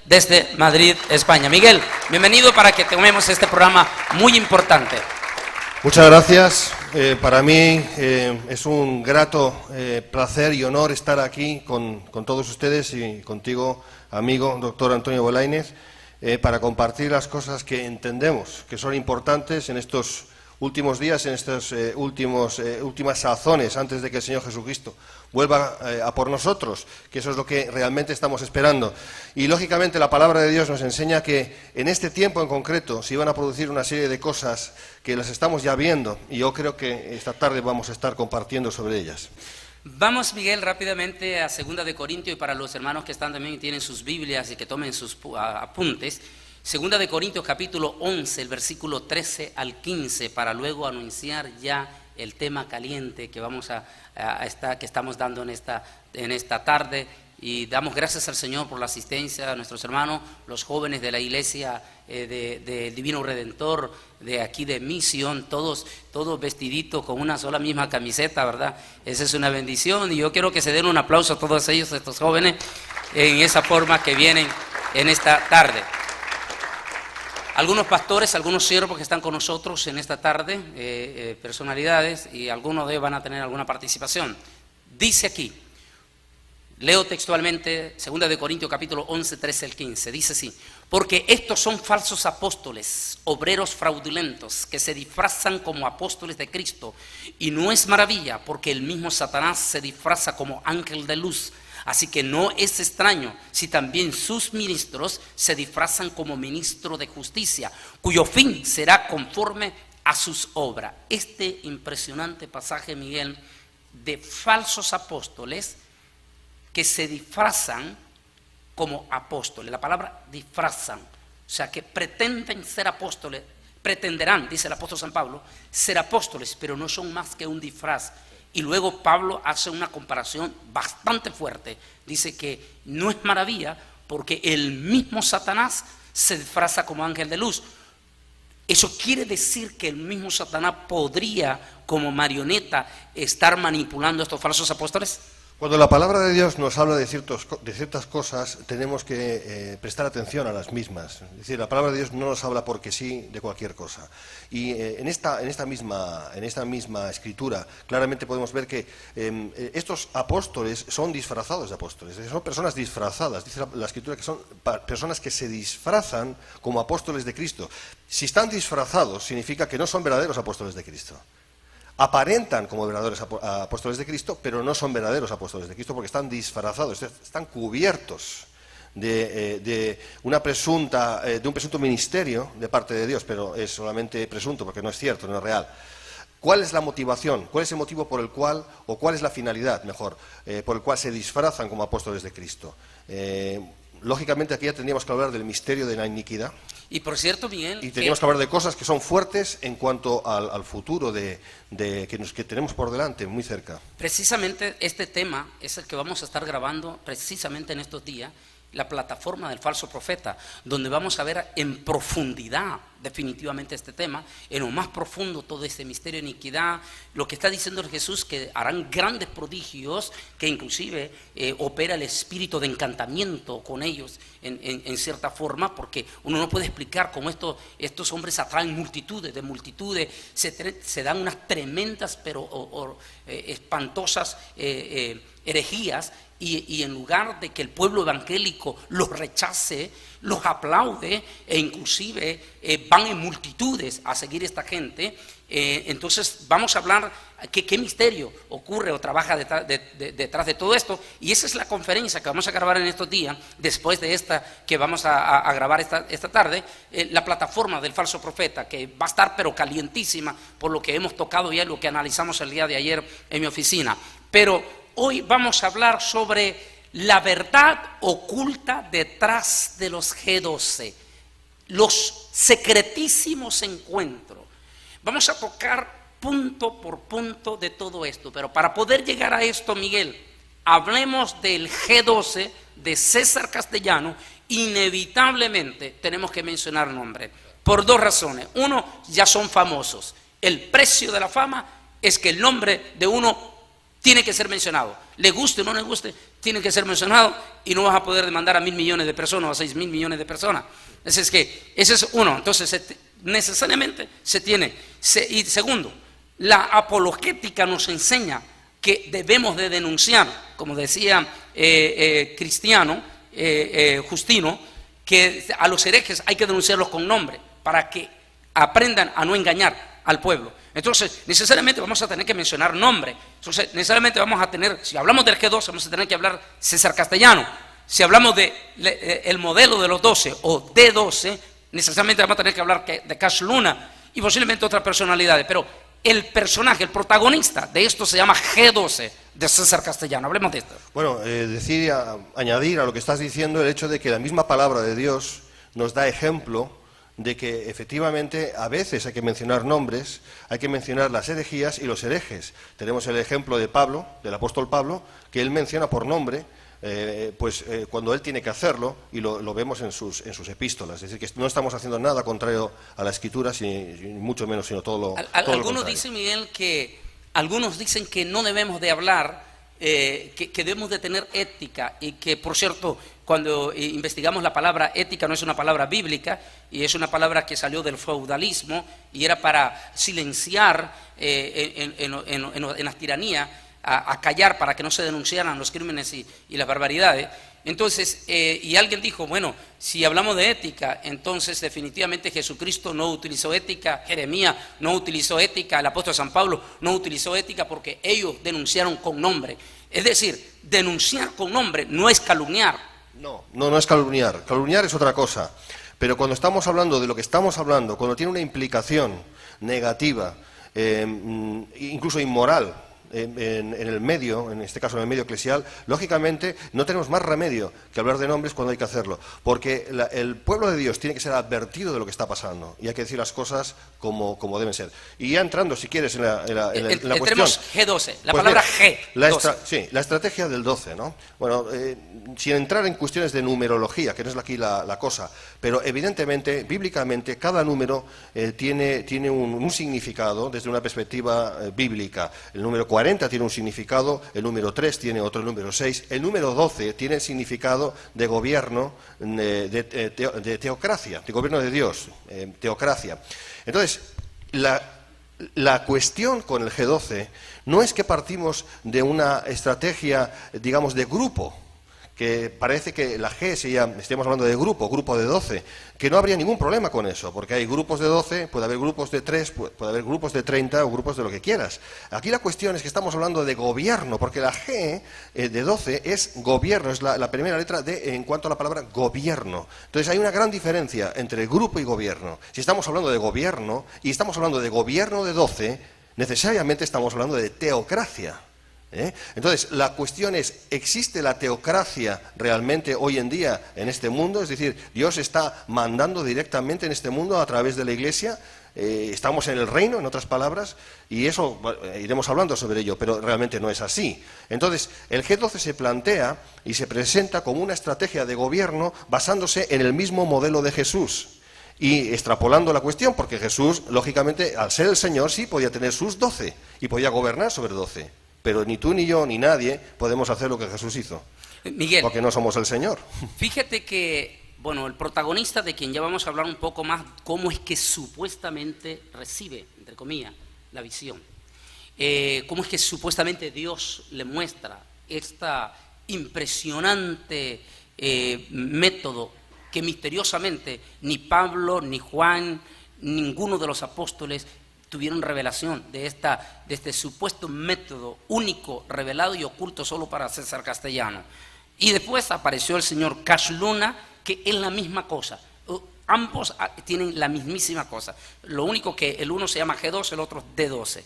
Desde Madrid, España. Miguel, bienvenido para que tomemos este programa muy importante. Muchas gracias. Para mí es un grato placer y honor estar aquí con todos ustedes y contigo, amigo doctor Antonio Bolaínez, para compartir las cosas que entendemos que son importantes en estos últimos días, en estas últimas sazones antes de que el Señor Jesucristo vuelva a por nosotros, que eso es lo que realmente estamos esperando. Y lógicamente la palabra de Dios nos enseña que en este tiempo en concreto se iban a producir una serie de cosas que las estamos ya viendo, y yo creo que esta tarde vamos a estar compartiendo sobre ellas. Vamos, Miguel, rápidamente a 2 de Corintios, y para los hermanos que están también y tienen sus Biblias y que tomen sus apuntes, 2 de Corintios capítulo 11, el versículo 13 al 15, para luego anunciar ya el tema caliente que que estamos dando en esta tarde. Y damos gracias al Señor por la asistencia a nuestros hermanos, los jóvenes de la iglesia de Divino Redentor, de aquí de Misión, todos vestiditos con una sola misma camiseta, ¿verdad? Esa es una bendición, y yo quiero que se den un aplauso a todos ellos, a estos jóvenes, en esa forma que vienen en esta tarde. Algunos pastores, algunos siervos que están con nosotros en esta tarde, personalidades, y algunos de ellos van a tener alguna participación. Dice aquí, leo textualmente 2 de Corintios capítulo 11, 13 al 15, dice así: porque estos son falsos apóstoles, obreros fraudulentos, que se disfrazan como apóstoles de Cristo, y no es maravilla, porque el mismo Satanás se disfraza como ángel de luz. Así que no es extraño si también sus ministros se disfrazan como ministros de justicia, cuyo fin será conforme a sus obras. Este impresionante pasaje, Miguel, de falsos apóstoles que se disfrazan como apóstoles. La palabra disfrazan, o sea que pretenden ser apóstoles, pretenderán, dice el apóstol San Pablo, ser apóstoles, pero no son más que un disfraz. Y luego Pablo hace una comparación bastante fuerte. Dice que no es maravilla porque el mismo Satanás se disfraza como ángel de luz. Eso quiere decir que el mismo Satanás podría, como marioneta, estar manipulando a estos falsos apóstoles. Cuando la palabra de Dios nos habla de ciertas cosas, tenemos que prestar atención a las mismas. Es decir, la palabra de Dios no nos habla porque sí de cualquier cosa. Y en esta misma escritura, claramente podemos ver que estos apóstoles son disfrazados de apóstoles. Son personas disfrazadas. Dice la escritura que son personas que se disfrazan como apóstoles de Cristo. Si están disfrazados, significa que no son verdaderos apóstoles de Cristo. Aparentan como verdaderos apóstoles de Cristo, pero no son verdaderos apóstoles de Cristo porque están disfrazados, están cubiertos de un presunto ministerio de parte de Dios, pero es solamente presunto porque no es cierto, no es real. ¿Cuál es la motivación? ¿Cuál es el motivo por el cual, o cuál es la finalidad, mejor, por el cual se disfrazan como apóstoles de Cristo? Lógicamente aquí ya tendríamos que hablar del misterio de la iniquidad. Y por cierto, Miguel, y tendríamos que hablar de cosas que son fuertes en cuanto al futuro que tenemos por delante, muy cerca. Precisamente este tema es el que vamos a estar grabando precisamente en estos días, la plataforma del falso profeta, donde vamos a ver en profundidad definitivamente este tema, en lo más profundo todo este misterio de iniquidad, lo que está diciendo Jesús, que harán grandes prodigios, que inclusive opera el espíritu de encantamiento con ellos en cierta forma, porque uno no puede explicar cómo estos hombres atraen multitudes, se dan unas tremendas pero espantosas herejías, y en lugar de que el pueblo evangélico los rechace, los aplaude, e inclusive van en multitudes a seguir esta gente. Entonces vamos a hablar qué misterio ocurre o trabaja detrás de todo esto, y esa es la conferencia que vamos a grabar en estos días, después de esta que vamos a grabar esta tarde, la plataforma del falso profeta, que va a estar pero calientísima por lo que hemos tocado ya y lo que analizamos el día de ayer en mi oficina. Pero hoy vamos a hablar sobre la verdad oculta detrás de los G12, los secretísimos encuentros. Vamos a tocar punto por punto de todo esto, pero para poder llegar a esto, Miguel, hablemos del G12 de César Castellano. Inevitablemente tenemos que mencionar nombres, por dos razones. Uno, ya son famosos. El precio de la fama es que el nombre de uno tiene que ser mencionado. le guste o no le guste, tiene que ser mencionado y no vas a poder demandar a 1.000 millones de personas o a 6.000 millones de personas. Ese es uno. Entonces, necesariamente se tiene. Y segundo, la apologética nos enseña que debemos de denunciar, como decía Justino, que a los herejes hay que denunciarlos con nombre para que aprendan a no engañar al pueblo. Entonces, necesariamente vamos a tener que mencionar nombre. Entonces, necesariamente vamos a tener, si hablamos del G12, vamos a tener que hablar César Castellano. Si hablamos el modelo de los 12 o D12, necesariamente vamos a tener que hablar de Cash Luna y posiblemente otras personalidades. Pero el personaje, el protagonista de esto se llama G12 de César Castellano. Hablemos de esto. Bueno, añadir a lo que estás diciendo el hecho de que la misma palabra de Dios nos da ejemplo de que efectivamente a veces hay que mencionar nombres, hay que mencionar las herejías y los herejes. Tenemos el ejemplo de Pablo, del apóstol Pablo, que él menciona por nombre, cuando él tiene que hacerlo, y lo vemos en sus epístolas. Es decir, que no estamos haciendo nada contrario a la Escritura, ni mucho menos, sino todo lo contrario. Algunos dicen, Miguel, algunos dicen que no debemos de hablar, que debemos de tener ética, y que, por cierto, cuando investigamos la palabra ética no es una palabra bíblica, y es una palabra que salió del feudalismo y era para silenciar en las tiranías, a callar para que no se denunciaran los crímenes y las barbaridades. Entonces, y alguien dijo, bueno, si hablamos de ética, entonces definitivamente Jesucristo no utilizó ética, Jeremías no utilizó ética, el apóstol San Pablo no utilizó ética, porque ellos denunciaron con nombre. Es decir, denunciar con nombre no es calumniar. No es calumniar. Calumniar es otra cosa. Pero cuando estamos hablando de lo que estamos hablando, cuando tiene una implicación negativa, incluso inmoral, en el medio, en este caso en el medio eclesial, lógicamente no tenemos más remedio que hablar de nombres cuando hay que hacerlo, porque el pueblo de Dios tiene que ser advertido de lo que está pasando y hay que decir las cosas como deben ser. Y ya entrando, si quieres, en la cuestión. Tenemos G12, la palabra G12. Sí, la estrategia del 12, ¿no? Bueno, sin entrar en cuestiones de numerología, que no es aquí la cosa, pero evidentemente, bíblicamente, cada número tiene un significado desde una perspectiva bíblica. El número 40 tiene un significado, el número 3 tiene otro, el número 6, el número 12 tiene el significado de gobierno, de teocracia, de gobierno de Dios, teocracia. Entonces, la cuestión con el G12 no es que partimos de una estrategia, digamos, de grupo, que parece que la G estamos hablando de grupo de 12, que no habría ningún problema con eso, porque hay grupos de 12, puede haber grupos de 3, puede haber grupos de 30 o grupos de lo que quieras. Aquí la cuestión es que estamos hablando de gobierno, porque la G de 12 es gobierno, es la primera letra en cuanto a la palabra gobierno. Entonces hay una gran diferencia entre grupo y gobierno. Si estamos hablando de gobierno y estamos hablando de gobierno de 12, necesariamente estamos hablando de teocracia. Entonces, la cuestión es, ¿existe la teocracia realmente hoy en día en este mundo? Es decir, ¿Dios está mandando directamente en este mundo a través de la Iglesia? ¿Estamos en el reino, en otras palabras? Y eso, iremos hablando sobre ello, pero realmente no es así. Entonces, el G12 se plantea y se presenta como una estrategia de gobierno basándose en el mismo modelo de Jesús. Y extrapolando la cuestión, porque Jesús, lógicamente, al ser el Señor, sí podía tener sus 12 y podía gobernar sobre 12. Pero ni tú, ni yo, ni nadie podemos hacer lo que Jesús hizo. Miguel, porque no somos el Señor. Fíjate que, bueno, el protagonista, de quien ya vamos a hablar un poco más, cómo es que supuestamente recibe, entre comillas, la visión. Cómo es que supuestamente Dios le muestra esta impresionante método que misteriosamente ni Pablo, ni Juan, ninguno de los apóstoles tuvieron revelación de este supuesto método único, revelado y oculto solo para César Castellano. Y después apareció el señor Cash Luna, que es la misma cosa. Ambos tienen la mismísima cosa. Lo único que el uno se llama G12, el otro D12.